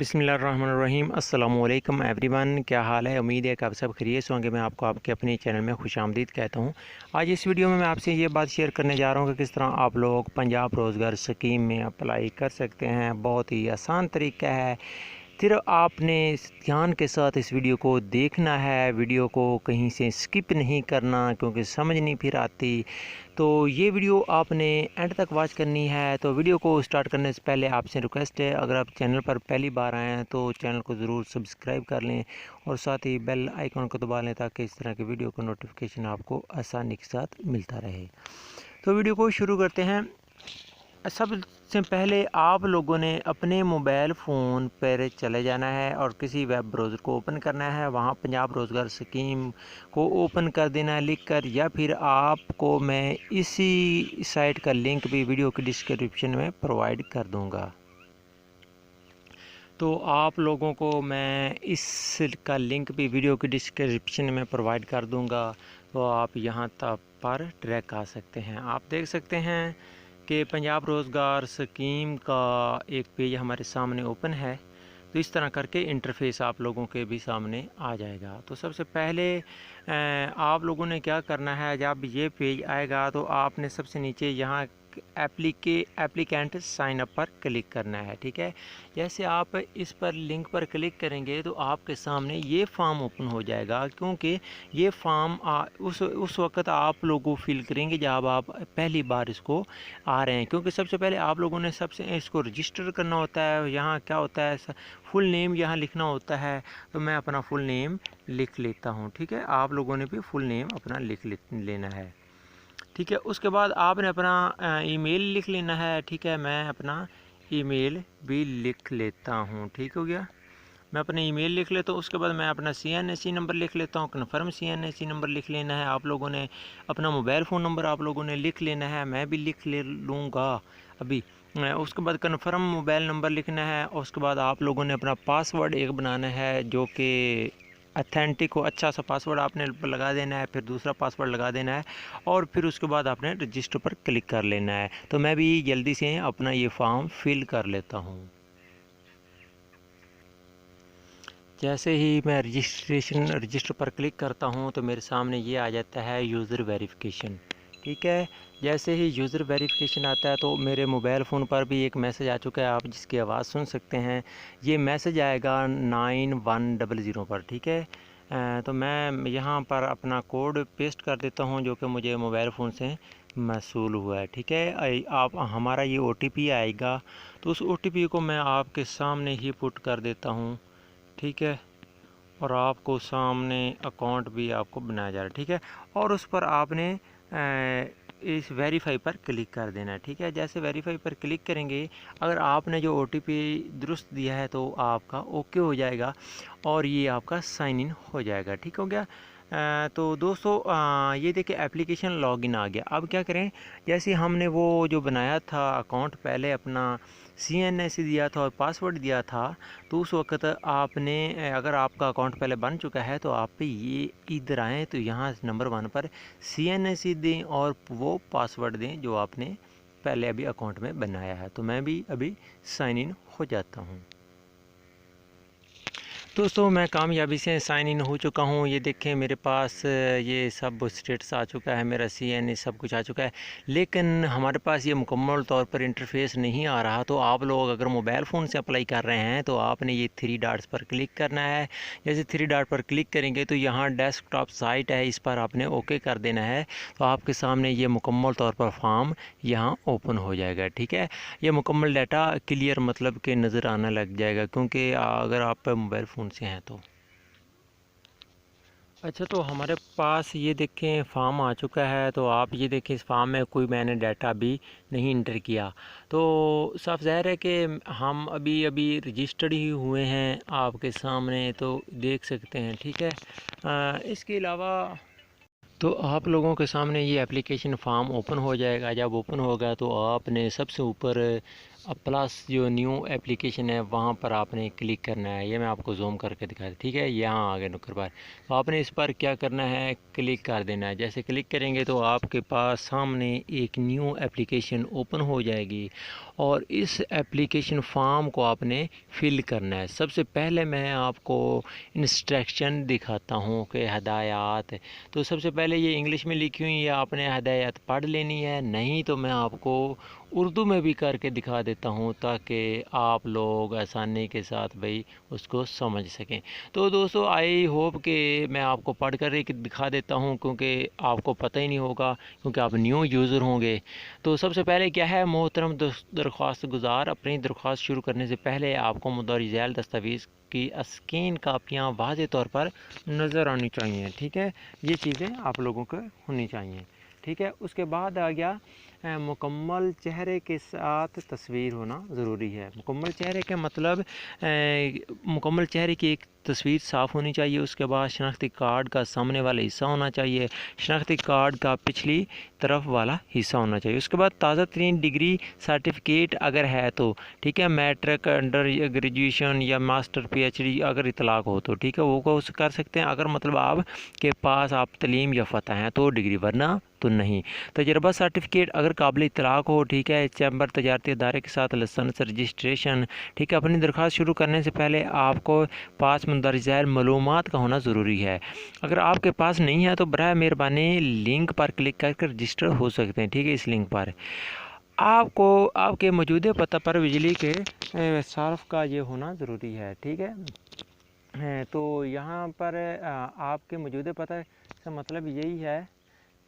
बिस्मिल्लाहिर्रहमानिर्रहीम अस्सलामुअलैकुम एवरीवन। क्या हाल है? उम्मीद है कि आप सब खैरियत से होंगे। मैं आपको आपके अपने चैनल में खुशामदीद कहता हूं। आज इस वीडियो में मैं आपसे ये बात शेयर करने जा रहा हूं कि किस तरह आप लोग पंजाब रोज़गार स्कीम में अप्लाई कर सकते हैं। बहुत ही आसान तरीका है। फिर आपने ध्यान के साथ इस वीडियो को देखना है, वीडियो को कहीं से स्किप नहीं करना क्योंकि समझ नहीं फिर आती। तो ये वीडियो आपने एंड तक वॉच करनी है। तो वीडियो को स्टार्ट करने से पहले आपसे रिक्वेस्ट है, अगर आप चैनल पर पहली बार आए हैं तो चैनल को ज़रूर सब्सक्राइब कर लें और साथ ही बेल आइकॉन को दबा लें ताकि इस तरह की वीडियो का नोटिफिकेशन आपको आसानी के साथ मिलता रहे। तो वीडियो को शुरू करते हैं। सबसे पहले आप लोगों ने अपने मोबाइल फ़ोन पर चले जाना है और किसी वेब ब्राउज़र को ओपन करना है। वहाँ पंजाब रोज़गार स्कीम को ओपन कर देना है लिख कर, या फिर आपको मैं इसी साइट का लिंक भी वीडियो की डिस्क्रिप्शन में प्रोवाइड कर दूँगा। तो आप लोगों को मैं इस का लिंक भी वीडियो की डिस्क्रिप्शन में प्रोवाइड कर दूँगा। तो आप यहाँ तक पर ट्रैक आ सकते हैं। आप देख सकते हैं कि पंजाब रोज़गार स्कीम का एक पेज हमारे सामने ओपन है। तो इस तरह करके इंटरफेस आप लोगों के भी सामने आ जाएगा। तो सबसे पहले आप लोगों ने क्या करना है, जब ये पेज आएगा तो आपने सबसे नीचे यहाँ एप्लीकेंट साइन अप पर क्लिक करना है। ठीक है, जैसे आप इस पर लिंक पर क्लिक करेंगे तो आपके सामने ये फॉर्म ओपन हो जाएगा, क्योंकि ये फॉर्म उस वक्त आप लोगों फिल करेंगे जब आप पहली बार इसको आ रहे हैं, क्योंकि सबसे पहले आप लोगों ने सबसे इसको रजिस्टर करना होता है। यहाँ क्या होता है, फुल नेम यहाँ लिखना होता है। तो मैं अपना फुल नेम लिख लेता हूँ। ठीक है, आप लोगों ने भी फुल नेम अपना लिख लेना है। ठीक है, उसके बाद आपने अपना ईमेल लिख लेना है। ठीक है, मैं अपना ईमेल भी लिख लेता हूँ। ठीक हो गया, मैं अपने ईमेल लिख लेता हूँ। उसके बाद मैं अपना CNSE नंबर लिख लेता हूँ। कन्फर्म CNSE नंबर लिख लेना है आप लोगों ने। अपना मोबाइल फ़ोन नंबर आप लोगों ने लिख लेना है, मैं भी लिख ले लूँगा अभी। उसके बाद कन्फर्म मोबाइल नंबर लिखना है। और उसके बाद आप लोगों ने अपना पासवर्ड एक बनाना है जो कि अथेंटिक हो, अच्छा सा पासवर्ड आपने लगा देना है, फिर दूसरा पासवर्ड लगा देना है और फिर उसके बाद आपने रजिस्टर पर क्लिक कर लेना है। तो मैं भी जल्दी से अपना ये फॉर्म फिल कर लेता हूँ। जैसे ही मैं रजिस्टर पर क्लिक करता हूँ तो मेरे सामने ये आ जाता है यूज़र वेरिफिकेशन। ठीक है, जैसे ही यूज़र वेरिफिकेशन आता है तो मेरे मोबाइल फ़ोन पर भी एक मैसेज आ चुका है, आप जिसकी आवाज़ सुन सकते हैं। ये मैसेज आएगा 9100 पर। ठीक है, तो मैं यहाँ पर अपना कोड पेस्ट कर देता हूँ जो कि मुझे मोबाइल फ़ोन से मौसूल हुआ है। ठीक है, आप हमारा ये OTP आएगा तो उस OTP को मैं आपके सामने ही पुट कर देता हूँ। ठीक है, और आपको सामने अकाउंट भी आपको बनाया जा रहा है। ठीक है, और उस पर आपने इस वेरीफाई पर क्लिक कर देना है। ठीक है, जैसे वेरीफाई पर क्लिक करेंगे, अगर आपने जो OTP दुरुस्त दिया है तो आपका ओके हो जाएगा और ये आपका साइन इन हो जाएगा। ठीक हो गया। तो दोस्तों ये देखिए एप्लीकेशन लॉगिन आ गया। अब क्या करें, जैसे हमने वो जो बनाया था अकाउंट, पहले अपना CNSE दिया था और पासवर्ड दिया था, तो उस वक्त आपने अगर आपका अकाउंट पहले बन चुका है तो आप ये इधर आएँ तो यहाँ नंबर 1 पर CNSE दें और वो पासवर्ड दें जो आपने पहले अभी अकाउंट में बनाया है। तो मैं भी अभी साइन इन हो जाता हूँ। दोस्तों मैं कामयाबी से साइन इन हो चुका हूँ। ये देखें मेरे पास ये सब स्टेटस आ चुका है, मेरा CNA सब कुछ आ चुका है, लेकिन हमारे पास ये मुकम्मल तौर पर इंटरफेस नहीं आ रहा। तो आप लोग अगर मोबाइल फ़ोन से अप्लाई कर रहे हैं तो आपने ये 3 डॉट्स पर क्लिक करना है। जैसे 3 डॉट पर क्लिक करेंगे तो यहाँ डेस्कटॉप साइट है, इस पर आपने ओके कर देना है। तो आपके सामने ये मुकम्मल तौर पर फॉर्म यहाँ ओपन हो जाएगा। ठीक है, ये मुकम्मल डाटा क्लियर मतलब कि नज़र आने लग जाएगा, क्योंकि अगर आप मोबाइल फ़ोन से हैं तो। अच्छा, तो हमारे पास ये देखें फॉर्म आ चुका है। तो आप ये देखें इस फॉर्म में कोई मैंने डाटा भी नहीं इंटर किया। तो साफ ज़ाहिर है कि हम अभी अभी रजिस्टर्ड ही हुए हैं आपके सामने, तो देख सकते हैं। ठीक है, इसके अलावा तो आप लोगों के सामने ये एप्लीकेशन फॉर्म ओपन हो जाएगा। जब ओपन होगा तो आपने सबसे ऊपर प्लस जो न्यू एप्लीकेशन है वहाँ पर आपने क्लिक करना है। ये मैं आपको जूम करके दिखा दूँ, ठीक है, यहाँ आ गए नुक्कर पर। तो आपने इस पर क्या करना है, क्लिक कर देना है। जैसे क्लिक करेंगे तो आपके पास सामने एक न्यू एप्लीकेशन ओपन हो जाएगी और इस एप्लीकेशन फॉर्म को आपने फिल करना है। सबसे पहले मैं आपको इंस्ट्रक्शन दिखाता हूँ कि हदायत। तो सबसे पहले ये इंग्लिश में लिखी हुई है, आपने हदायत पढ़ लेनी है, नहीं तो मैं आपको उर्दू में भी करके दिखा देता हूँ ताकि आप लोग आसानी के साथ भाई उसको समझ सकें। तो दोस्तों आई होप कि मैं आपको पढ़ कर ही दिखा देता हूँ, क्योंकि आपको पता ही नहीं होगा, क्योंकि आप न्यू यूज़र होंगे। तो सबसे पहले क्या है, मोहतरम दरख्वास्त गुज़ार, अपनी दरख्वास्त शुरू करने से पहले आपको मुंदरज झैल दस्तावेज़ की स्कैन कापियाँ वाज़े तौर पर नज़र आनी चाहिए, ठीक है। ये चीज़ें आप लोगों को होनी चाहिए, ठीक है। उसके बाद आ गया मुकम्मल चेहरे के साथ तस्वीर होना ज़रूरी है। मुकम्मल चेहरे का मतलब मुकम्मल चेहरे की एक तस्वीर साफ़ होनी चाहिए। उसके बाद शनाख्ती कार्ड का सामने वाला हिस्सा होना चाहिए, शनाख्ती कार्ड का पिछली तरफ वाला हिस्सा होना चाहिए। उसके बाद ताज़ा तरीन डिग्री सर्टिफिकेट अगर है तो, ठीक है, मैट्रिक, अंडर ग्रेजुएशन या मास्टर PhD अगर इतलाक़ हो तो, ठीक है, वो को कर सकते हैं। अगर मतलब आप के पास आप तलीम याफ्ता हैं तो डिग्री, वरना तो नहीं। तजर्बा सर्टिफिकेट अगर काबिल इतलाक़ हो, ठीक है, चैम्बर तजारती इदारे के साथ लाइसेंस रजिस्ट्रेशन, ठीक है। अपनी दरख्वास्त शुरू करने से पहले आपको पास मंदरज झैल मालूमात का होना ज़रूरी है। अगर आपके पास नहीं है तो बराए मेहरबानी लिंक पर क्लिक करके रजिस्टर हो सकते हैं, ठीक है। इस लिंक पर आपको आपके मौजूदा पता पर बिजली के सार्फ का ये होना ज़रूरी है, ठीक है। तो यहाँ पर आपके मौजूदा पता का मतलब यही है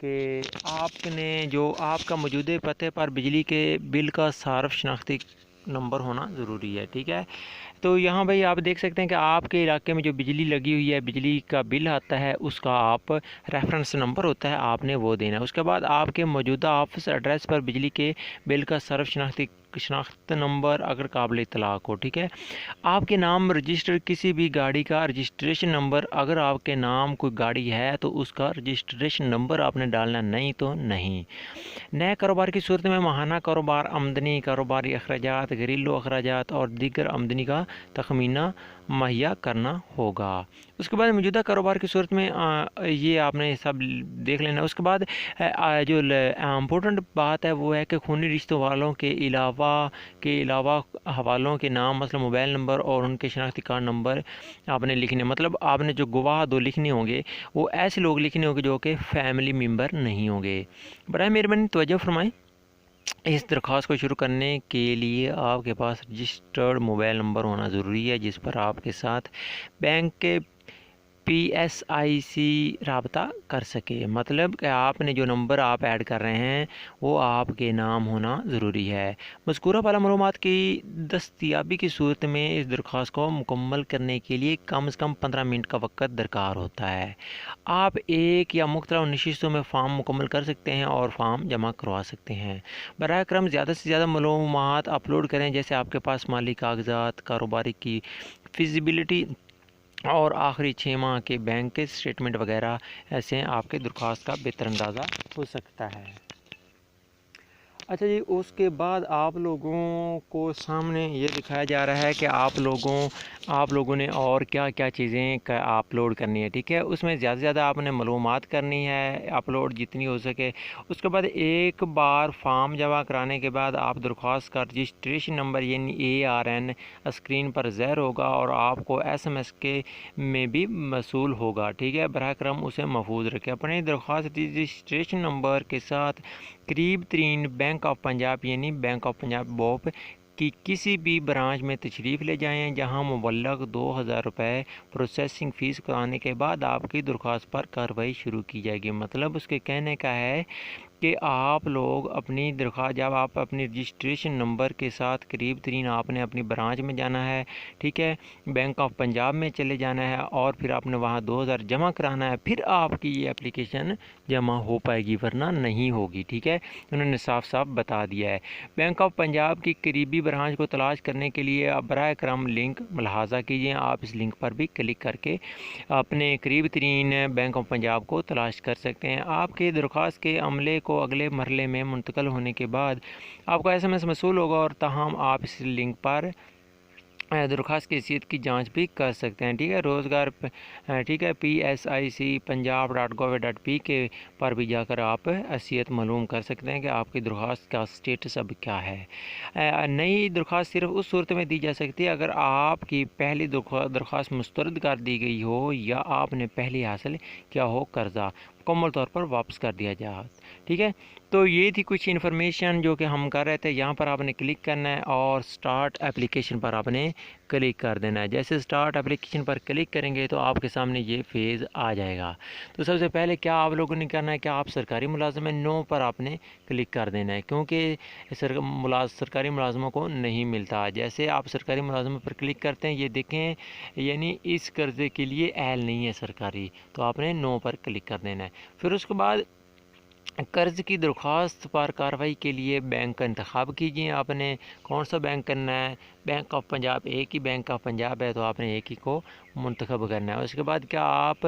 कि आपने जो आपका मौजूदा पते पर बिजली के बिल का सार्फ शनाख्ती नंबर होना ज़रूरी है, ठीक है। तो यहाँ भाई आप देख सकते हैं कि आपके इलाके में जो बिजली लगी हुई है, बिजली का बिल आता है, उसका आप रेफरेंस नंबर होता है, आपने वो देना है। उसके बाद आपके मौजूदा ऑफिस एड्रेस पर बिजली के बिल का सर्व शनाख्त नंबर अगर काबिल इतलाक़ हो, ठीक है। आपके नाम रजिस्टर किसी भी गाड़ी का रजिस्ट्रेशन नंबर, अगर आपके नाम कोई गाड़ी है तो उसका रजिस्ट्रेशन नंबर आपने डालना, नहीं तो नहीं। नए कारोबार की सूरत में माहाना कारोबार आमदनी, कारोबारी अखराजात, घरेलू अखराजात और दीगर आमदनी का तखमीना मुहैया करना होगा। उसके बाद मौजूदा कारोबार की सूरत में ये आपने सब देख लेना। उसके बाद जो इम्पोर्टेंट बात है वो है कि खूनी रिश्तों वालों के अलावा हवालों के नाम, मतलब मोबाइल नंबर और उनके शनाख्ती कार्ड नंबर आपने लिखने, मतलब आपने जो गवाह दो लिखने होंगे वो ऐसे लोग लिखने होंगे जो कि फैमिली मेम्बर नहीं होंगे। बराए मेहरबानी तवज्जो फरमाएं। इस दरख्वास्त को शुरू करने के लिए आपके पास रजिस्टर्ड मोबाइल नंबर होना ज़रूरी है जिस पर आपके साथ बैंक के PSIC रबता कर सके। मतलब कि आपने जो नंबर आप ऐड कर रहे हैं वो आपके नाम होना ज़रूरी है। मज़कूरा वाला मालूमात की दस्तयाबी की सूरत में इस दरख्वास्त को मुकम्मल करने के लिए कम से कम 15 मिनट का वक़्त दरकार होता है। आप एक या मुख्तलिफ नशिस्तों में फ़ार्म मुकम्मल कर सकते हैं और फ़ार्म जमा करवा सकते हैं। बराए करम ज़्यादा से ज़्यादा मालूमात अपलोड करें, जैसे आपके पास माली कागजात, कारोबारी की फिजिबिलिटी और आखिरी 6 माह के बैंक के स्टेटमेंट वगैरह, ऐसे आपके दरख्वास्त का बेहतर अंदाज़ा हो सकता है। अच्छा जी, उसके बाद आप लोगों को सामने ये दिखाया जा रहा है कि आप लोगों ने और क्या क्या चीज़ें अपलोड करनी है, ठीक है। उसमें ज़्यादा से ज़्यादा आपने मालूमात करनी है अपलोड जितनी हो सके। उसके बाद एक बार फॉर्म जमा कराने के बाद आप दरख्वास्त का रजिस्ट्रेशन नंबर यानी ARN स्क्रीन पर ज़ाहिर होगा और आपको SMS के में भी मसूल होगा, ठीक है। बराह करम उसे महफूज रखें। अपने दरख्वास्त रजिस्ट्रेशन नंबर के साथ करीब तरीन बैंक ऑफ पंजाब यानी बैंक ऑफ पंजाब BOP की किसी भी ब्रांच में तशरीफ़ ले जाएं, जहां मुबल्लग 2000 रुपये प्रोसेसिंग फ़ीस कराने के बाद आपकी दरख्वास्त पर कार्रवाई शुरू की जाएगी। मतलब उसके कहने का है कि आप लोग अपनी दरख्वास्त, जब आप अपनी रजिस्ट्रेशन नंबर के साथ करीब तरीन आपने अपनी ब्रांच में जाना है, ठीक है, बैंक ऑफ पंजाब में चले जाना है और फिर आपने वहाँ 2000 जमा कराना है, फिर आपकी ये एप्लीकेशन जमा हो पाएगी, वरना नहीं होगी, ठीक है। उन्होंने साफ साफ बता दिया है। बैंक ऑफ पंजाब की करीबी ब्रांच को तलाश करने के लिए आप बराए करम लिंक मुलाहाजा कीजिए। आप इस लिंक पर भी क्लिक करके अपने करीब तरीन बैंक ऑफ पंजाब को तलाश कर सकते हैं। आपके दरख्वास्त के अमले को को अगले मरहले में मुंतकिल होने के बाद आपको SMS मसूल होगा, और ताहम आप इस लिंक पर दरख्वास्त की हैसियत की जांच भी कर सकते हैं। ठीक है, रोज़गार ठीक है PSIC punjab.gov.p के पर भी जाकर आप हैसियत मालूम कर सकते हैं कि आपकी दरख्वास्त का स्टेटस अब क्या है। नई दरख्वास्त सिर्फ उस सूरत में दी जा सकती है अगर आपकी पहली दरख्वास्त मुस्तरद कर दी गई हो या आपने पहले हासिल किया हो कर्ज़ा मुकम्मल तौर पर वापस कर दिया जाए। ठीक है, तो ये थी कुछ इन्फॉर्मेशन जो कि हम कर रहे थे। यहाँ पर आपने क्लिक करना है और स्टार्ट एप्लीकेशन पर आपने क्लिक कर देना है। जैसे स्टार्ट एप्लीकेशन पर क्लिक करेंगे तो आपके सामने ये फेज़ आ जाएगा। तो सबसे पहले क्या आप लोगों ने करना है, क्या आप सरकारी मुलाजिम हैं, नो पर आपने क्लिक कर देना है, क्योंकि सरकारी मुलाजमों को नहीं मिलता। जैसे आप सरकारी मुलाजमों पर क्लिक करते हैं, ये देखें यानी इस कर्ज़े के लिए अहल नहीं है सरकारी, तो आपने नो पर क्लिक कर देना है। फिर उसके बाद कर्ज़ की दरख्वास्त पर कार्रवाई के लिए बैंक का इंतखाब कीजिए। आपने कौन सा बैंक करना है, बैंक ऑफ पंजाब, एक ही बैंक ऑफ पंजाब है तो आपने एक ही को मुंतखब करना है। उसके बाद क्या आप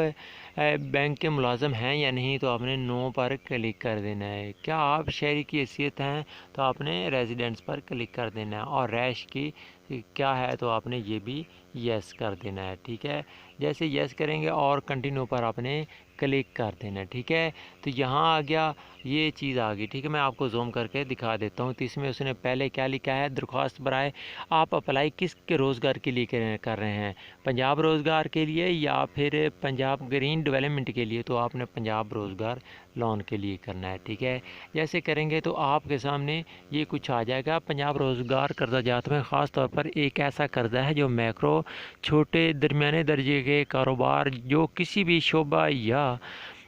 बैंक के मुलाज़म हैं या नहीं, तो आपने नो पर क्लिक कर देना है। क्या आप शहरी की हैसियत हैं, तो आपने रेजिडेंट्स पर क्लिक कर देना है, और रैश की क्या है तो आपने ये भी यस कर देना है। ठीक है, जैसे यस करेंगे और कंटिन्यू पर आपने क्लिक कर देना है। ठीक है, तो यहाँ आ गया, ये चीज़ आ गई। ठीक है, मैं आपको जूम करके दिखा देता हूँ। तो इसमें उसने पहले क्या लिखा है, दरख्वास्त बराए आप अप्लाई किस के रोज़गार के लिए कर रहे हैं, पंजाब रोज़गार के लिए या फिर पंजाब ग्रीन डेवलपमेंट के लिए, तो आपने पंजाब रोज़गार लोन के लिए करना है। ठीक है, जैसे करेंगे तो आपके सामने ये कुछ आ जाएगा। पंजाब रोज़गार कर्जा जात में ख़ास तौर पर एक ऐसा कर्जा है जो मैक्रो छोटे दरमियाने दर्जे के कारोबार जो किसी भी शोबा या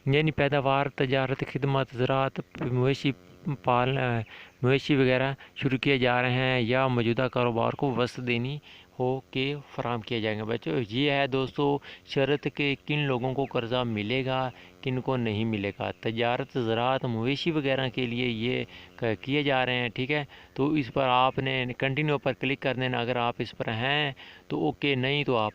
यानी पैदावार, तजारत, खिदमत, ज़राअत, मवेशी पालन, मवेशी वगैरह शुरू किए जा रहे हैं या मौजूदा कारोबार को वसअत देनी हो के फराहम किए जाएंगे। बच्चों ये है दोस्तों शर्त के किन लोगों को कर्ज़ा मिलेगा, किन को नहीं मिलेगा। तजारत, ज़राअत, मवेशी वगैरह के लिए ये किए जा रहे हैं। ठीक है, तो इस पर आपने कंटिन्यू पर क्लिक कर देना। अगर आप इस पर हैं तो ओके, नहीं तो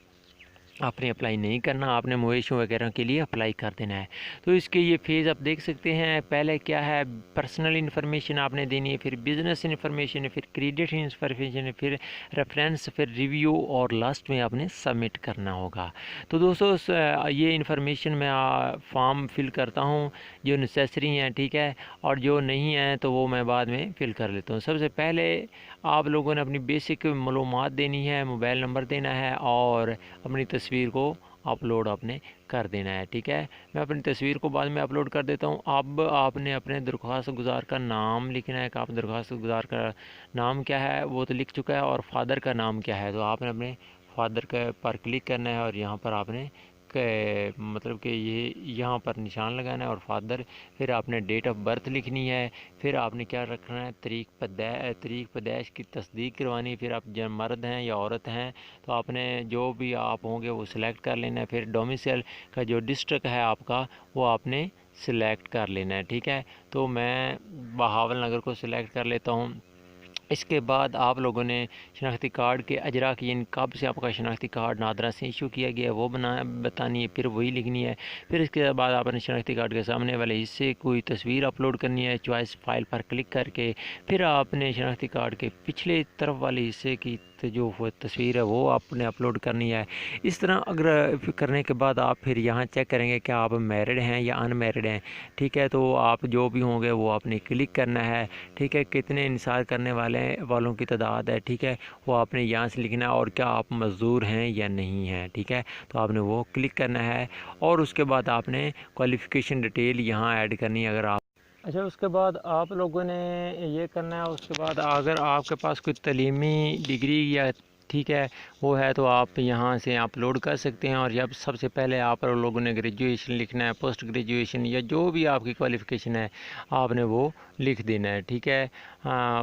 आपने अप्लाई नहीं करना, आपने मवेशियों वगैरह के लिए अप्लाई कर देना है। तो इसके ये फेज़ आप देख सकते हैं। पहले क्या है, पर्सनल इन्फॉर्मेशन आपने देनी है, फिर बिज़नेस इन्फॉर्मेशन है, फिर क्रेडिट इन्फॉर्मेशन है, फिर रेफरेंस, फिर रिव्यू, और लास्ट में आपने सबमिट करना होगा। तो दोस्तों ये इन्फॉर्मेशन मैं फॉर्म फिल करता हूँ जो नेसेसरी हैं। ठीक है, और जो नहीं है तो वो मैं बाद में फ़िल कर लेता हूँ। सबसे पहले आप लोगों ने अपनी बेसिक मालूमात देनी है, मोबाइल नंबर देना है और अपनी तस्वीर को अपलोड आपने कर देना है। ठीक है, मैं अपनी तस्वीर को बाद में अपलोड कर देता हूँ। अब आपने अपने दरख्वास्त गुजार का नाम लिखना है कि आप दरख्वास्त गुजार का नाम क्या है, वो तो लिख चुका है, और फादर का नाम क्या है, तो आपने अपने फादर के पर क्लिक करना है और यहाँ पर आपने मतलब कि ये यहाँ पर निशान लगाना है और फादर, फिर आपने डेट ऑफ बर्थ लिखनी है, फिर आपने क्या रखना है, तरीक़ पैदाइश की तस्दीक करवानी है, फिर आप मर्द हैं या औरत हैं तो आपने जो भी आप होंगे वो सिलेक्ट कर लेना है, फिर डोमिसाइल का जो डिस्ट्रिक्ट है आपका वो आपने सिलेक्ट कर लेना है। ठीक है, तो मैं बहावल नगर को सिलेक्ट कर लेता हूँ। इसके बाद आप लोगों ने शनाख्ती कार्ड के अजरा की यानी कब से आपका शनाख्ती कार्ड नादरा से इशू किया गया है वो बतानी है, फिर वही लिखनी है। फिर इसके बाद आपने शनाख्ती कार्ड के सामने वाले हिस्से कोई तस्वीर अपलोड करनी है, चॉइस फाइल पर क्लिक करके। फिर आपने शनाख्ती कार्ड के पिछले तरफ वाले हिस्से की जो तस्वीर है वो आपने अपलोड करनी है। इस तरह अगर करने के बाद आप फिर यहाँ चेक करेंगे कि आप मैरिड हैं या अनमैरिड हैं। ठीक है, तो आप जो भी होंगे वो आपने क्लिक करना है। ठीक है, कितने इंसार करने वालों की तादाद है, ठीक है, वो आपने यहाँ से लिखना है, और क्या आप मज़दूर हैं या नहीं हैं। ठीक है, तो आपने वो क्लिक करना है और उसके बाद आपने क्वालिफ़िकेशन डिटेल यहाँ ऐड करनी है। अगर आप अच्छा, उसके बाद आप लोगों ने ये करना है। उसके बाद अगर आपके पास कोई तलीमी डिग्री या ठीक है वो है तो आप यहाँ से अपलोड कर सकते हैं। और जब सबसे पहले आप लोगों ने ग्रेजुएशन लिखना है, पोस्ट ग्रेजुएशन या जो भी आपकी क्वालिफ़िकेशन है आपने वो लिख देना है। ठीक है,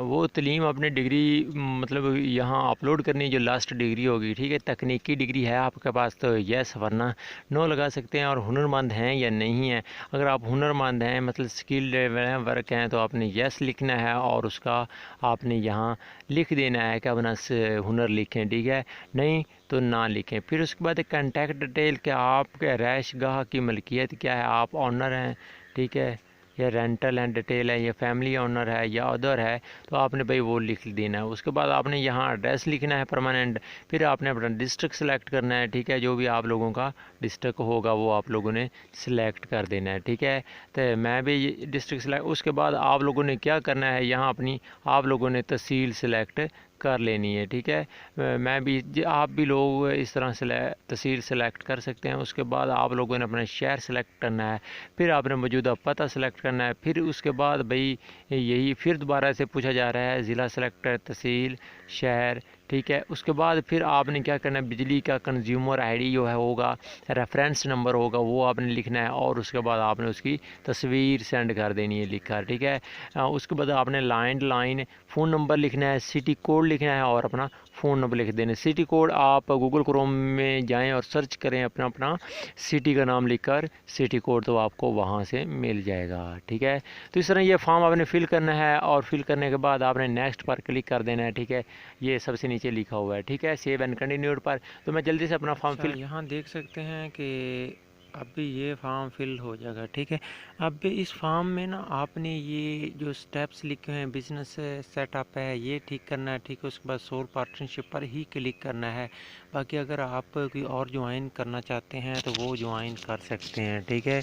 वो तलीम अपनी डिग्री मतलब यहाँ अपलोड करनी है जो लास्ट डिग्री होगी। ठीक है, तकनीकी डिग्री है आपके पास तो यस, वरना नो लगा सकते हैं। और हुनरमंद हैं या नहीं हैं, अगर आप हुनरमंद हैं मतलब स्किल्ड वर्क हैं तो आपने यस लिखना है और उसका आपने यहाँ लिख देना है कि अपना हुनर लिखें। ठीक है, नहीं तो ना लिखें। फिर उसके बाद कॉन्टैक्ट डिटेल कि आपके रहायश गाह की मलकियत क्या है, आप ऑनर हैं, ठीक है, या रेंटल एंड डिटेल है या फैमिली ओनर है या अदर है, तो आपने भाई वो लिख देना है। उसके बाद आपने यहाँ एड्रेस लिखना है परमानेंट, फिर आपने अपना डिस्ट्रिक्ट सेलेक्ट करना है, ठीक है। जो भी आप लोगों का डिस्ट्रिक्ट होगा वो आप लोगों ने सिलेक्ट कर देना है, ठीक है। तो मैं भी डिस्ट्रिक्ट सेलेक्ट, उसके बाद आप लोगों ने क्या करना है, यहाँ अपनी आप लोगों ने तहसील सेलेक्ट कर लेनी है, ठीक है। मैं भी आप भी लोग इस तरह से तहसील सेलेक्ट कर सकते हैं। उसके बाद आप लोगों ने अपना शहर सेलेक्ट करना है, फिर आपने मौजूदा पता सेलेक्ट करना है, फिर उसके बाद भाई यही फिर दोबारा से पूछा जा रहा है ज़िला सेलेक्ट, तहसील, शहर, ठीक है। उसके बाद फिर आपने क्या करना है, बिजली का कंज्यूमर आईडी जो है होगा, रेफरेंस नंबर होगा, वो आपने लिखना है, और उसके बाद आपने उसकी तस्वीर सेंड कर देनी है लिखकर, ठीक है। उसके बाद आपने लैंडलाइन फ़ोन नंबर लिखना है, सिटी कोड लिखना है और अपना फ़ोन नंबर लिख देना। सिटी कोड आप गूगल क्रोम में जाएं और सर्च करें अपना अपना सिटी का नाम लिखकर सिटी कोड, तो आपको वहां से मिल जाएगा, ठीक है। तो इस तरह ये फॉर्म आपने फिल करना है, और फिल करने के बाद आपने नेक्स्ट पर क्लिक कर देना है, ठीक है। ये सबसे नीचे लिखा हुआ है, ठीक है, सेव एंड कंटिन्यूड पर। तो मैं जल्दी से अपना फॉर्म फिल, यहाँ देख सकते हैं कि अभी ये फॉर्म फिल हो जाएगा, ठीक है। अब इस फॉर्म में ना आपने ये जो स्टेप्स लिखे हैं, बिजनेस सेटअप है ये ठीक करना है, ठीक है। उसके बाद सोल पार्टनरशिप पर ही क्लिक करना है। बाकी अगर आप कोई और ज्वाइन करना चाहते हैं तो वो ज्वाइन कर सकते हैं, ठीक है।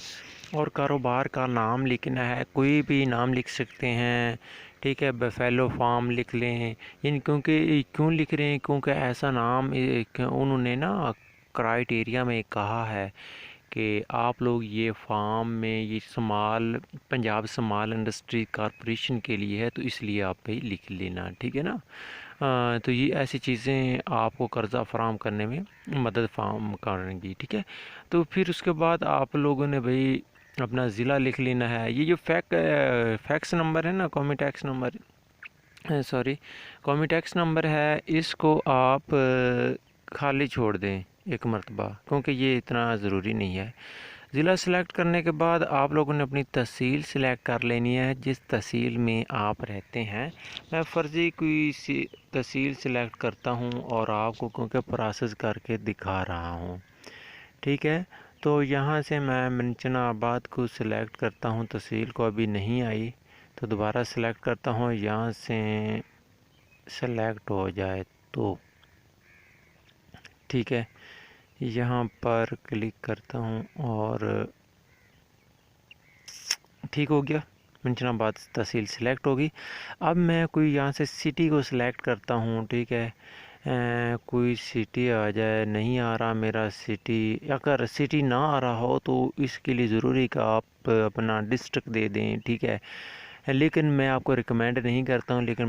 और कारोबार का नाम लिखना है, कोई भी नाम लिख सकते हैं, ठीक है। बफेलो फार्म लिख लें, इन क्योंकि क्यों लिख रहे हैं, क्योंकि ऐसा नाम उन्होंने ना क्राइटेरिया में कहा है कि आप लोग ये फार्म में ये small Punjab small industry corporation के लिए है, तो इसलिए आप भाई लिख लेना, ठीक है ना। तो ये ऐसी चीज़ें आपको कर्ज़ा फराहम करने में मदद फराहम करेंगी, ठीक है। तो फिर उसके बाद आप लोगों ने भाई अपना ज़िला लिख लेना है। ये जो फैक्स नंबर है ना, कॉमी टैक्स नंबर, सॉरी कॉमी टैक्स नंबर है, इसको आप खाली छोड़ दें एक मरतबा, क्योंकि ये इतना ज़रूरी नहीं है। ज़िला सेलेक्ट करने के बाद आप लोगों ने अपनी तहसील सेलेक्ट कर लेनी है, जिस तहसील में आप रहते हैं। मैं फ़र्ज़ी कोई सी तहसील सेलेक्ट करता हूं और आपको क्योंकि प्रोसेस करके दिखा रहा हूं, ठीक है। तो यहाँ से मैं मंचनाबाद को सिलेक्ट करता हूँ, तहसील को अभी नहीं आई तो दोबारा सेलेक्ट करता हूँ, यहाँ से सेलेक्ट हो जाए तो ठीक है। यहाँ पर क्लिक करता हूँ और ठीक हो गया, मंचनाबाद तहसील सेलेक्ट होगी। अब मैं कोई यहाँ से सिटी को सिलेक्ट करता हूँ, ठीक है। कोई सिटी आ जाए, नहीं आ रहा मेरा सिटी। अगर सिटी ना आ रहा हो तो इसके लिए ज़रूरी कि आप अपना डिस्ट्रिक्ट दे दें, ठीक है। लेकिन मैं आपको रिकमेंड नहीं करता हूँ, लेकिन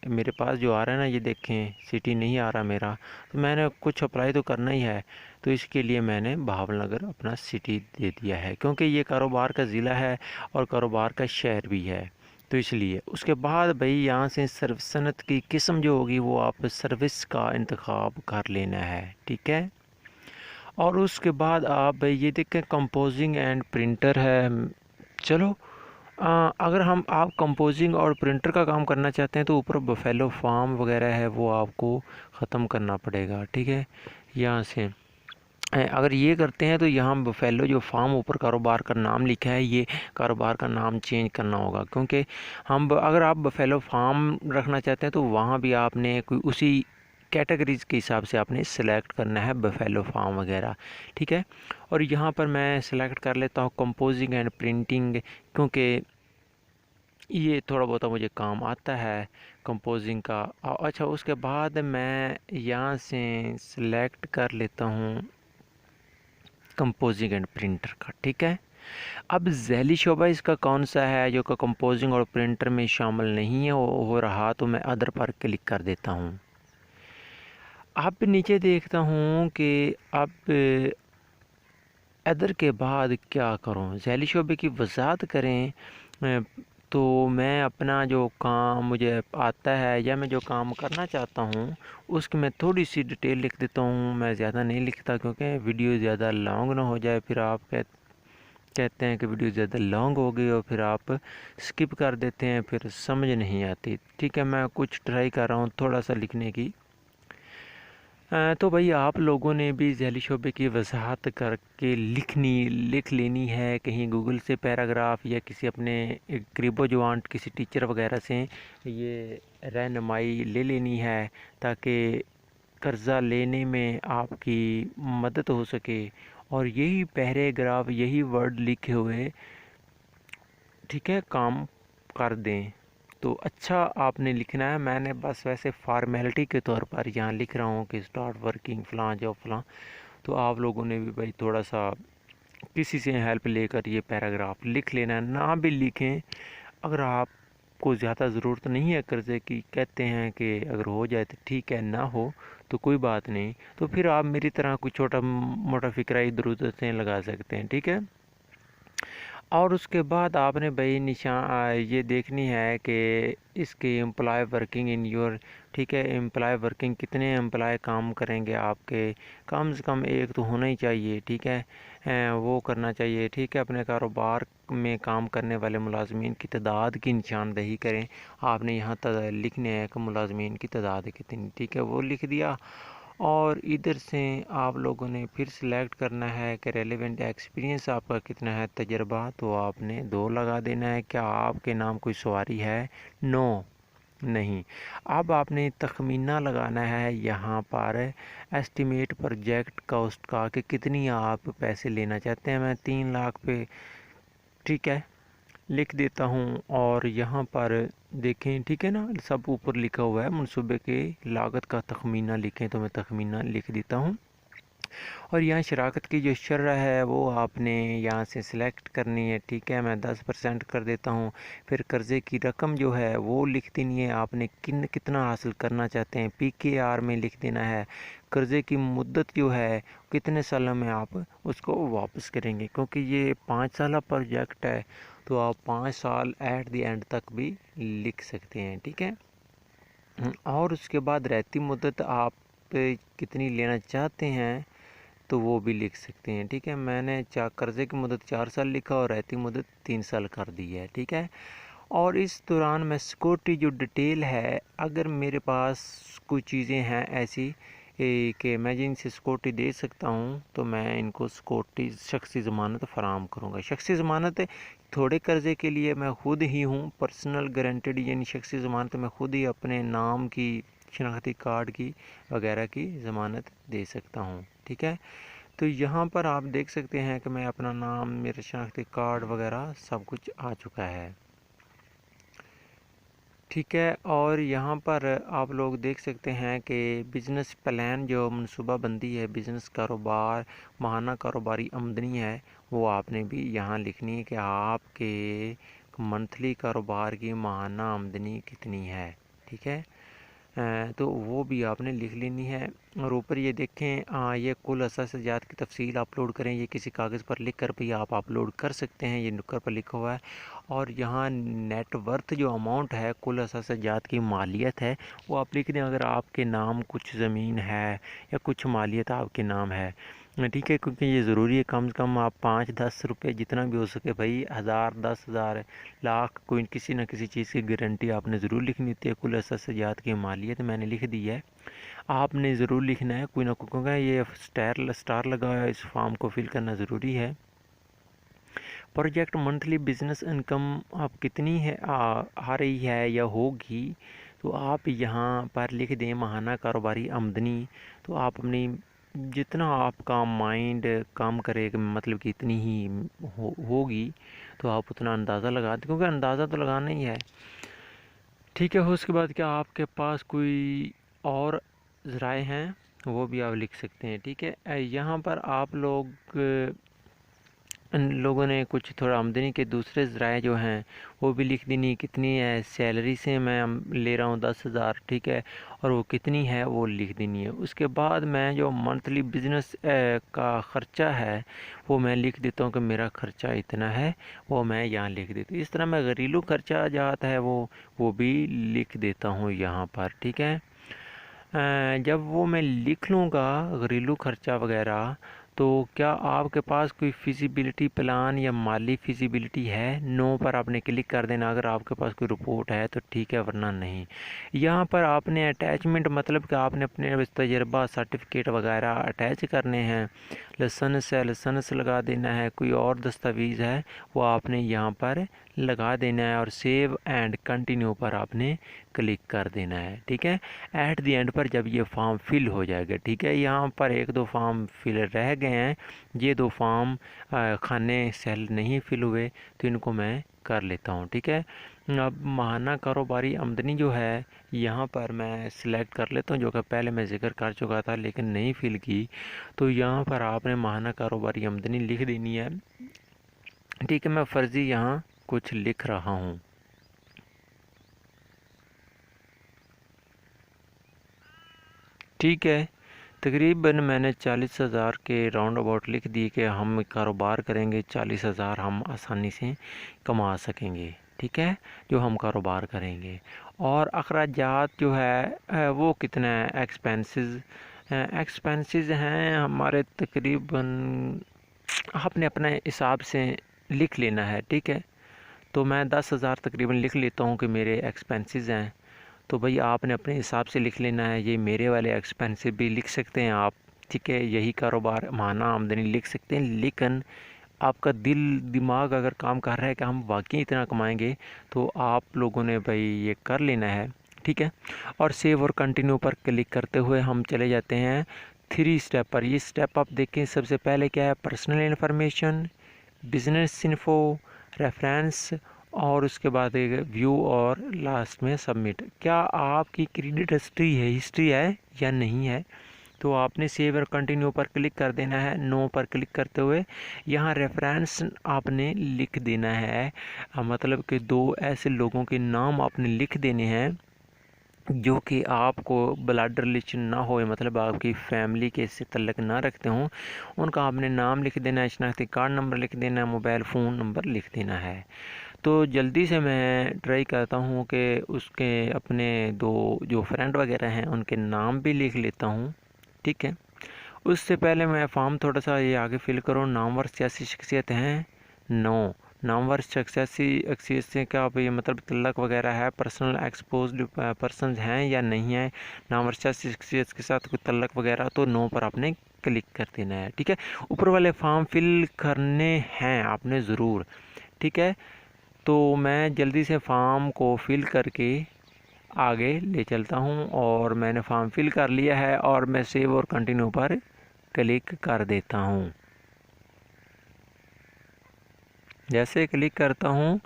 मेरे पास जो आ रहा है ना, ये देखें सिटी नहीं आ रहा मेरा, तो मैंने कुछ अप्लाई तो करना ही है, तो इसके लिए मैंने भावनगर अपना सिटी दे दिया है, क्योंकि ये कारोबार का ज़िला है और कारोबार का शहर भी है, तो इसलिए। उसके बाद भाई यहाँ से सर्विस सनत की किस्म जो होगी वो आप सर्विस का इंतखाब कर लेना है, ठीक है। और उसके बाद आप भाई ये देखें कंपोजिंग एंड प्रिंटर है। चलो अगर आप कंपोजिंग और प्रिंटर का काम करना चाहते हैं तो ऊपर बफेलो फार्म वगैरह है वो आपको ख़त्म करना पड़ेगा, ठीक है। यहाँ से अगर ये करते हैं तो यहाँ बफेलो जो फार्म ऊपर कारोबार का नाम लिखा है, ये कारोबार का नाम चेंज करना होगा, क्योंकि अगर आप बफेलो फार्म रखना चाहते हैं तो वहाँ भी आपने कोई उसी कैटेगरीज के हिसाब से आपने सेलेक्ट करना है बफेलो फार्म वगैरह, ठीक है। और यहाँ पर मैं सेलेक्ट कर लेता हूँ कंपोजिंग एंड प्रिंटिंग, क्योंकि ये थोड़ा बहुत मुझे काम आता है कंपोजिंग का। अच्छा, उसके बाद मैं यहाँ से सेलेक्ट कर लेता हूँ कंपोजिंग एंड प्रिंटर का, ठीक है। अब ज़ैली शोबा इसका कौन सा है जो कि कंपोजिंग और प्रिंटर में शामिल नहीं है हो रहा, तो मैं अदर पर क्लिक कर देता हूँ। अब नीचे देखता हूँ कि अब अदर के बाद क्या करूँ, ज़ैली शोबे की वजाहत करें। तो मैं अपना जो काम मुझे आता है या मैं जो काम करना चाहता हूँ उसकी मैं थोड़ी सी डिटेल लिख देता हूँ। मैं ज़्यादा नहीं लिखता क्योंकि वीडियो ज़्यादा लॉन्ग ना हो जाए, फिर आप कहते हैं कि वीडियो ज़्यादा लॉन्ग हो गई और फिर आप स्किप कर देते हैं, फिर समझ नहीं आती, ठीक है। मैं कुछ ट्राई कर रहा हूँ थोड़ा सा लिखने की। तो भाई आप लोगों ने भी ज़ैली शोबे की वजाहत करके लिख लेनी है कहीं गूगल से पैराग्राफ या किसी अपने करीबो जवान किसी टीचर वगैरह से ये रहनुमाई ले लेनी है ताकि कर्ज़ा लेने में आपकी मदद हो सके। और यही पैराग्राफ यही वर्ड लिखे हुए ठीक है काम कर दें तो अच्छा आपने लिखना है। मैंने बस वैसे फार्मेलिटी के तौर पर यहाँ लिख रहा हूँ कि स्टार्ट वर्किंग फ़लाँ जॉब फ़लाँ। तो आप लोगों ने भी भाई थोड़ा सा किसी से हेल्प लेकर ये पैराग्राफ लिख लेना है। ना भी लिखें अगर आपको ज़्यादा ज़रूरत नहीं है कर्ज़े की, कहते हैं कि अगर हो जाए तो ठीक है, ना हो तो कोई बात नहीं, तो फिर आप मेरी तरह कोई छोटा मोटा फ़िक्रा इधर उधर से लगा सकते हैं, ठीक है। और उसके बाद आपने भाई निशान ये देखनी है कि इसके एम्प्लॉय वर्किंग इन योर, ठीक है, एम्प्लॉय वर्किंग कितने एम्प्लॉय काम करेंगे आपके, कम से कम एक तो होना ही चाहिए, ठीक है। वो करना चाहिए, ठीक है। अपने कारोबार में काम करने वाले मुलाजमीन की तादाद की निशानदेही करें। आपने यहाँ लिखने है कि मुलाजमीन की तादाद कितनी, ठीक है, वो लिख दिया। और इधर से आप लोगों ने फिर सिलेक्ट करना है कि रेलेवेंट एक्सपीरियंस आपका कितना है, तजर्बा, तो आपने 2 लगा देना है। क्या आपके नाम कोई सवारी है? नो, नहीं। अब आपने तखमीना लगाना है यहाँ पर एस्टिमेट प्रोजेक्ट कॉस्ट का कि कितनी आप पैसे लेना चाहते हैं। मैं 3 लाख पे ठीक है लिख देता हूँ। और यहाँ पर देखें, ठीक है ना, सब ऊपर लिखा हुआ है मनसूबे के लागत का तखमीना लिखें, तो मैं तखमीना लिख देता हूँ। और यहाँ शराकत की जो शर्ह है वो आपने यहाँ से सिलेक्ट करनी है, ठीक है। मैं 10% कर देता हूँ। फिर कर्ज़े की रकम जो है वो लिख देनी है, आपने कितना हासिल करना चाहते हैं, PKR में लिख देना है। कर्ज़े की मुद्दत जो है कितने सालों में आप उसको वापस करेंगे, क्योंकि ये 5 साल प्रोजेक्ट है तो आप 5 साल एट द एंड तक भी लिख सकते हैं, ठीक है। और उसके बाद रहती मुद्दत आप कितनी लेना चाहते हैं तो वो भी लिख सकते हैं, ठीक है। मैंने कर्ज़े की मुद्दत 4 साल लिखा और रहती मुद्दत 3 साल कर दी है, ठीक है। और इस दौरान मैं सिक्योरिटी जो डिटेल है, अगर मेरे पास कुछ चीज़ें हैं ऐसी कि मैं जिनसे सिक्योरिटी दे सकता हूँ तो मैं इनको सिक्योरिटी शख्सी ज़मानत फ़राहम करूँगा। शख्सी ज़मानत थोड़े कर्ज़े के लिए मैं ख़ुद ही हूँ पर्सनल गारंटेड, यानी शख्सी ज़मानत मैं ख़ुद ही अपने नाम की, शनाख्ती कार्ड की वगैरह की ज़मानत दे सकता हूँ, ठीक है। तो यहाँ पर आप देख सकते हैं कि मैं अपना नाम, मेरा शनाख्ती कार्ड वगैरह सब कुछ आ चुका है, ठीक है। और यहाँ पर आप लोग देख सकते हैं कि बिज़नेस प्लान जो मनसूबा बंदी है, बिज़नेस कारोबार, माहाना कारोबारी आमदनी है, वो आपने भी यहाँ लिखनी है कि आपके मंथली कारोबार की माहाना आमदनी कितनी है, ठीक है। तो वो भी आपने लिख लेनी है। और ऊपर ये देखें, ये कुल असास्यात की तफसील अपलोड करें, ये किसी कागज़ पर लिख कर भी आप अपलोड कर सकते हैं, ये नुक्कर पर लिखा हुआ है। और यहाँ नेट वर्थ जो अमाउंट है, कुल असास्यात की मालियत है, वो आप लिख दें। अगर आपके नाम कुछ ज़मीन है या कुछ मालियत आपके नाम है, ठीक है, क्योंकि ये ज़रूरी है। कम से कम आप 5-10 रुपये जितना भी हो सके भाई, 1000, 10,000, लाख, कोई किसी न किसी चीज़ की गारंटी आपने ज़रूर लिखनी होती है। कुल असास्यात की मालियत मैंने लिख दी है, आपने ज़रूर लिखना है कोई ना कोई, क्योंकि ये स्टार लगा हुआ है, इस फॉर्म को फिल करना ज़रूरी है। प्रोजेक्ट मंथली बिजनेस इनकम आप कितनी है आ रही है या होगी, तो आप यहाँ पर लिख दें माहाना कारोबारी आमदनी। तो आप अपनी जितना आपका माइंड काम करे, मतलब कि इतनी ही होगी, तो आप उतना अंदाज़ा लगा दें, क्योंकि अंदाज़ा तो लगाना ही है, ठीक है। उसके बाद क्या आपके पास कोई और ज़राए हैं, वो भी आप लिख सकते हैं, ठीक है। यहाँ पर आप लोग इन लोगों ने कुछ थोड़ा आमदनी के दूसरे ज़राए जो हैं वो भी लिख देनी, कितनी है सैलरी से मैं ले रहा हूँ 10,000, ठीक है, और वो कितनी है वो लिख देनी है। उसके बाद मैं जो मंथली बिज़नेस का ख़र्चा है वो मैं लिख देता हूँ कि मेरा ख़र्चा इतना है, वो मैं यहाँ लिख देता हूँ। इस तरह मैं घरेलू ख़र्चा जाता है वो भी लिख देता हूँ यहाँ पर, ठीक है। जब वो मैं लिख लूँगा घरेलू ख़र्चा वगैरह, तो क्या आपके पास कोई फिजिबिलिटी प्लान या माली फिजिबिलिटी है? नो पर आपने क्लिक कर देना अगर आपके पास कोई रिपोर्ट है तो ठीक है, वरना नहीं। यहाँ पर आपने अटैचमेंट मतलब कि आपने अपने तजर्बा सर्टिफिकेट वगैरह अटैच करने हैं। लाइसेंस लगा देना है, कोई और दस्तावेज़ है वो आपने यहाँ पर लगा देना है और सेव एंड कंटिन्यू पर आपने क्लिक कर देना है। ठीक है, एट द एंड पर जब ये फॉर्म फिल हो जाएगा, ठीक है, यहाँ पर 1-2 फॉर्म फिल रह गए हैं, ये 2 फॉर्म खाने सेल नहीं फिल हुए तो इनको मैं कर लेता हूँ। ठीक है, अब माहाना कारोबारी आमदनी जो है यहाँ पर मैं सिलेक्ट कर लेता हूँ, जो कि पहले मैं जिक्र कर चुका था लेकिन नहीं फिल की। तो यहाँ पर आपने माहाना कारोबारी आमदनी लिख देनी है। ठीक है, मैं फ़र्ज़ी यहाँ कुछ लिख रहा हूँ। ठीक है, तकरीबन मैंने 40,000 के राउंड अबाउट लिख दिए कि हम कारोबार करेंगे 40,000 हम आसानी से कमा सकेंगे। ठीक है, जो हम कारोबार करेंगे। और अखराजात जो है वो कितना है? एक्सपेंसेस हैं हमारे तकरीबन, आपने अपने हिसाब से लिख लेना है। ठीक है, तो मैं 10,000 तकरीबन लिख लेता हूँ कि मेरे एक्सपेंसेस हैं। तो भाई आपने अपने हिसाब से लिख लेना है, ये मेरे वाले एक्सपेंसिव भी लिख सकते हैं आप। ठीक है, यही कारोबार माहाना आमदनी लिख सकते हैं, लेकिन आपका दिमाग अगर काम कर रहा है कि हम वाकई इतना कमाएंगे तो आप लोगों ने भाई ये कर लेना है। ठीक है, और सेव और कंटिन्यू पर क्लिक करते हुए हम चले जाते हैं 3 स्टेप पर। ये स्टेप आप देखें, सबसे पहले क्या है? Personal information, business info, reference, और उसके बाद एक व्यू और लास्ट में सबमिट। क्या आपकी क्रेडिट हिस्ट्री है या नहीं है? तो आपने सेव और कंटिन्यू पर क्लिक कर देना है। नो पर क्लिक करते हुए यहाँ रेफरेंस आपने लिख देना है, मतलब कि 2 ऐसे लोगों के नाम आपने लिख देने हैं जो कि आपको ब्लड रिलेशन ना हो, मतलब आपकी फैमिली के से तल्लक ना रखते हों। उनका आपने नाम लिख देना है, शनाख्ती कार्ड नंबर लिख देना है, मोबाइल फ़ोन नंबर लिख देना है। तो जल्दी से मैं ट्राई करता हूँ कि उसके अपने 2 जो फ्रेंड वगैरह हैं उनके नाम भी लिख लेता हूँ। ठीक है, उससे पहले मैं फॉर्म थोड़ा सा ये आगे फिल करूँ। नामवर सियासी शख्सियत हैं? नो। नामवर शख्सियत से क्या भाई मतलब तल्लक वगैरह है, पर्सनल एक्सपोज्ड पर्सन हैं या नहीं है? नामवर सियासी शख्सियत के साथ कोई तल्लक वगैरह, तो नो पर आपने क्लिक कर देना है। ठीक है, ऊपर वाले फॉर्म फिल करने हैं आपने ज़रूर। ठीक है, तो मैं जल्दी से फॉर्म को फिल करके आगे ले चलता हूँ और मैंने फॉर्म फिल कर लिया है और मैं सेव और कंटिन्यू पर क्लिक कर देता हूँ। जैसे क्लिक करता हूँ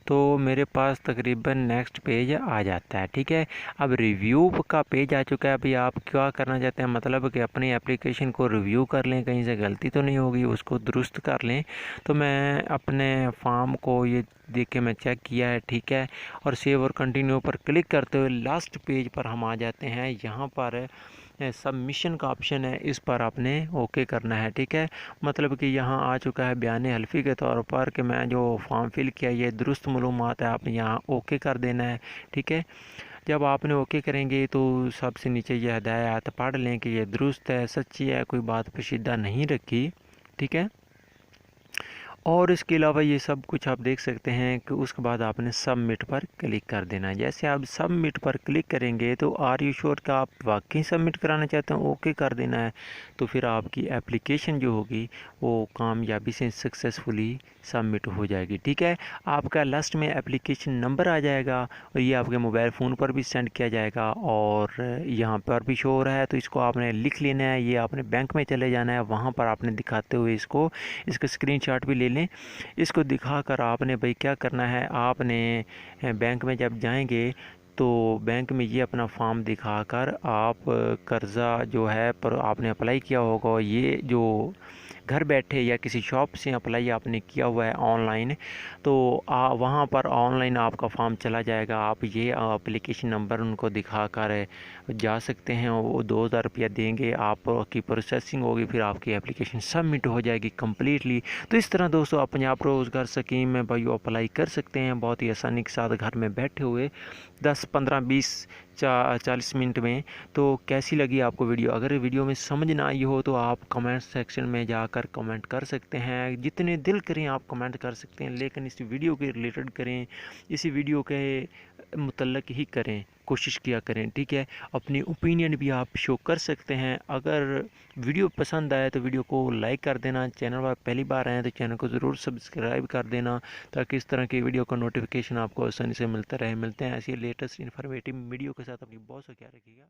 तो मेरे पास तकरीबन नेक्स्ट पेज आ जाता है। ठीक है, अब रिव्यू का पेज आ चुका है। अभी आप क्या करना चाहते हैं, मतलब कि अपनी एप्लीकेशन को रिव्यू कर लें, कहीं से गलती तो नहीं होगी, उसको दुरुस्त कर लें। तो मैं अपने फॉर्म को ये देख के मैं चेक किया है। ठीक है, और सेव और कंटिन्यू पर क्लिक करते हुए लास्ट पेज पर हम आ जाते हैं। यहाँ पर सबमिशन का ऑप्शन है, इस पर आपने ओके करना है। ठीक है, मतलब कि यहाँ आ चुका है बयान हल्फी के तौर पर कि मैं जो फॉर्म फिल किया ये दुरुस्त मालूमात है, आपने यहाँ ओके कर देना है। ठीक है, जब आपने ओके करेंगे तो सबसे नीचे यह हिदायत पढ़ लें कि ये दुरुस्त है, सच्ची है, कोई बात पेचीदा नहीं रखी। ठीक है, और इसके अलावा ये सब कुछ आप देख सकते हैं कि उसके बाद आपने सबमिट पर क्लिक कर देना है। जैसे आप सबमिट पर क्लिक करेंगे तो आर यू श्योर का आप वाकई सबमिट कराना चाहते हैं, ओके कर देना है। तो फिर आपकी एप्लीकेशन जो होगी वो कामयाबी से सक्सेसफुली सबमिट हो जाएगी। ठीक है, आपका लास्ट में एप्लीकेशन नंबर आ जाएगा और ये आपके मोबाइल फ़ोन पर भी सेंड किया जाएगा और यहाँ पर भी शो हो रहा है। तो इसको आपने लिख लेना है, ये आपने बैंक में चले जाना है, वहाँ पर आपने दिखाते हुए इसका स्क्रीनशॉट भी ले लें। इसको दिखाकर आपने भाई क्या करना है, आपने बैंक में जब जाएंगे तो बैंक में ये अपना फॉर्म दिखाकर आप कर्ज़ा जो है पर आपने अप्लाई किया होगा, ये जो घर बैठे या किसी शॉप से अप्लाई आपने किया हुआ है ऑनलाइन, तो वहाँ पर ऑनलाइन आपका फॉर्म चला जाएगा। आप ये एप्लीकेशन नंबर उनको दिखा कर जा सकते हैं, वो 2000 रुपया देंगे, आपकी प्रोसेसिंग होगी, फिर आपकी एप्लीकेशन सबमिट हो जाएगी कम्प्लीटली। तो इस तरह दोस्तों आप पंजाब रोज़गार स्कीम में भाई अप्लाई कर सकते हैं बहुत ही आसानी के साथ, घर में बैठे हुए 10, 15, 20, 40 मिनट में। तो कैसी लगी आपको वीडियो? अगर वीडियो में समझ ना आई हो तो आप कमेंट सेक्शन में जाकर कमेंट कर सकते हैं, जितने दिल करें आप कमेंट कर सकते हैं, लेकिन इस वीडियो के रिलेटेड करें, इसी वीडियो के मुतल्लक ही करें, कोशिश किया करें, ठीक है। अपनी ओपिनियन भी आप शो कर सकते हैं। अगर वीडियो पसंद आए तो वीडियो को लाइक कर देना, चैनल पर पहली बार आए हैं तो चैनल को ज़रूर सब्सक्राइब कर देना, ताकि इस तरह की वीडियो का नोटिफिकेशन आपको आसानी से मिलता रहे। मिलते हैं ऐसी लेटेस्ट इन्फॉर्मेटिव वीडियो के साथ। अपनी बहुत सा ख्याल रखिएगा।